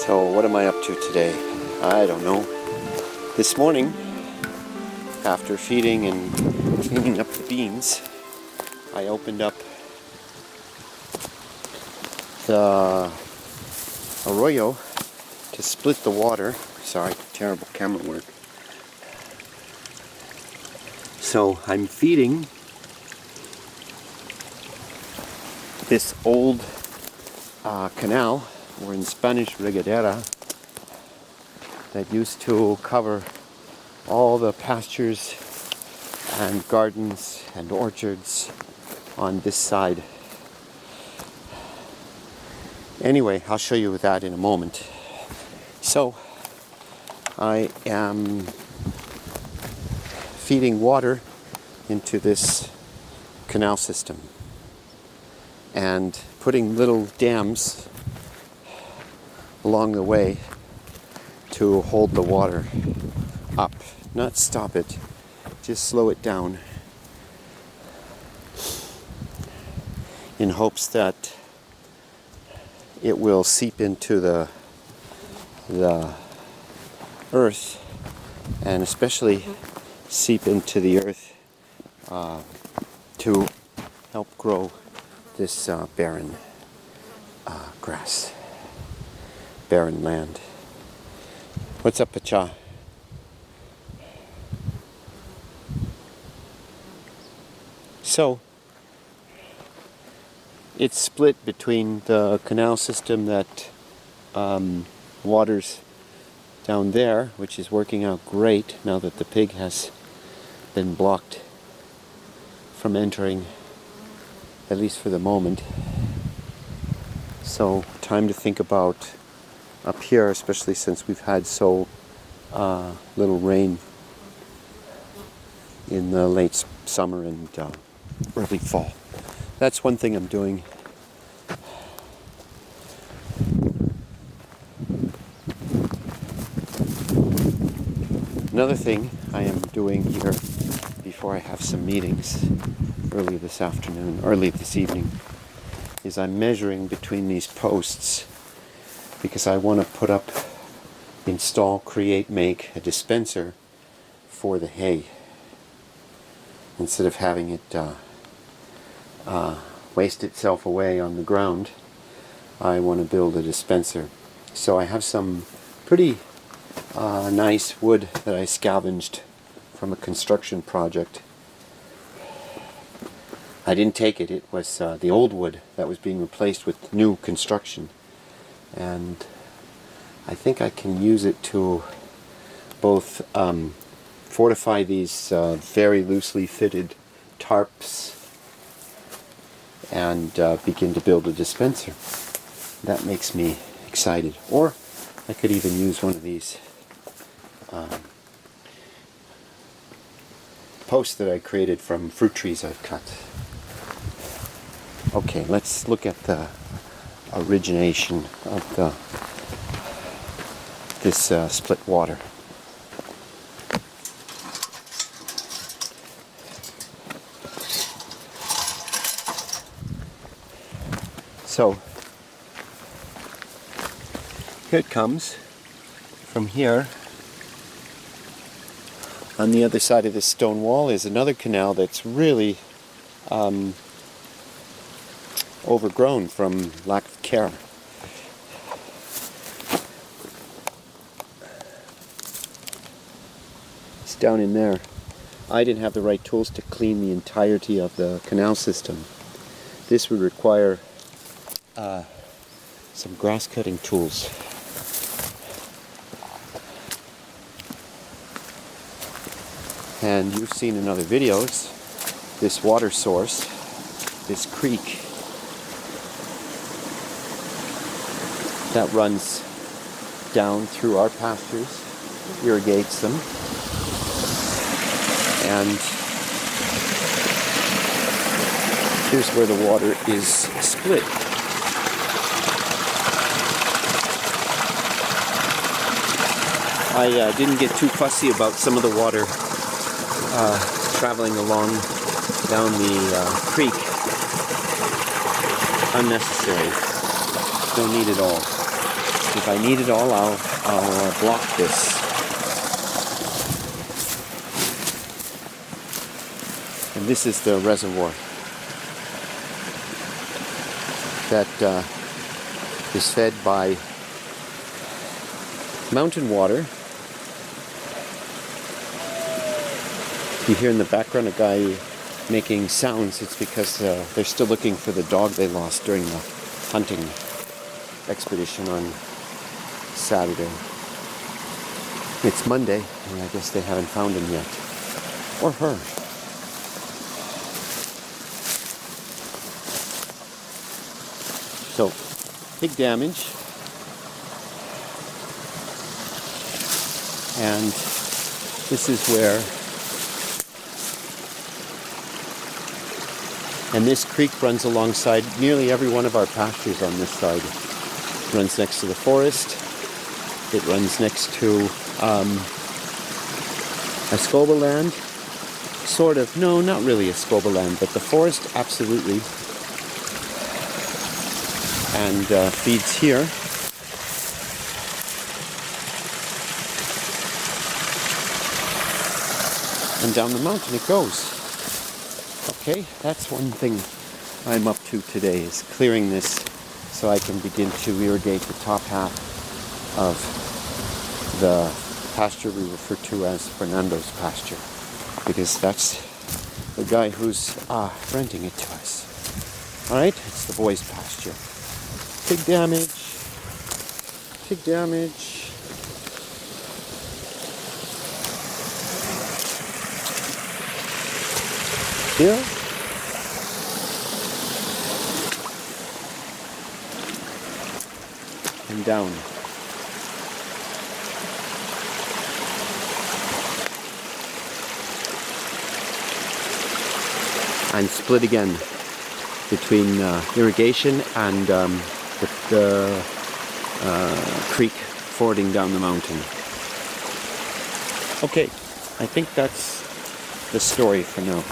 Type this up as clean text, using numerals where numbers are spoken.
So what am I up to today? I don't know. This morning, after feeding and cleaning up the beans, I opened up the arroyo to split the water. Sorry, terrible camera work. So I'm feeding this old canal, or in Spanish, regadera, that used to cover all the pastures and gardens and orchards on this side. Anyway, I'll show you that in a moment. So, I am feeding water into this canal system and putting little dams along the way to hold the water up, not stop it, just slow it down, in hopes that it will seep into the earth, and especially seep into the earth to help grow this barren grass, barren land. What's up, Pacha? So, it's split between the canal system that waters down there, which is working out great now that the pig has been blocked from entering, at least for the moment. So, time to think about up here, especially since we've had so little rain in the late summer and early fall. That's one thing I'm doing. Another thing I am doing here before I have some meetings early this evening, is I'm measuring between these posts, because I want to install, create, make a dispenser for the hay. Instead of having it waste itself away on the ground, I want to build a dispenser. So I have some pretty nice wood that I scavenged from a construction project. I didn't take it, it was the old wood that was being replaced with new construction. And I think I can use it to both fortify these very loosely fitted tarps and begin to build a dispenser. That makes me excited. Or I could even use one of these posts that I created from fruit trees I've cut. Okay, let's look at the origination of this split water. So here it comes. From here, on the other side of this stone wall, is another canal that's really overgrown from lack of care. It's down in there. I didn't have the right tools to clean the entirety of the canal system. This would require some grass cutting tools. And you've seen in other videos this water source, this creek that runs down through our pastures, irrigates them, and here's where the water is split. I didn't get too fussy about some of the water traveling along down the creek. Unnecessary. Don't need it all. If I need it all, I'll block this. And this is the reservoir that is fed by mountain water. You hear in the background a guy making sounds. It's because they're still looking for the dog they lost during the hunting expedition on Saturday. It's Monday, and I guess they haven't found him yet. Or her. So, big damage. And this is where, and this creek runs alongside nearly every one of our pastures on this side. It runs next to the forest. It runs next to Escoba land. Sort of, no, not really Escoba land, but the forest, absolutely. And feeds here. And down the mountain it goes. Okay, that's one thing I'm up to today, is clearing this so I can begin to irrigate the top half of the pasture we refer to as Fernando's pasture, because that's the guy who's renting it to us. Alright, it's the boys' pasture. Big damage. Big damage. Here. And down. And split again between irrigation and the creek fording down the mountain. Okay, I think that's the story for now.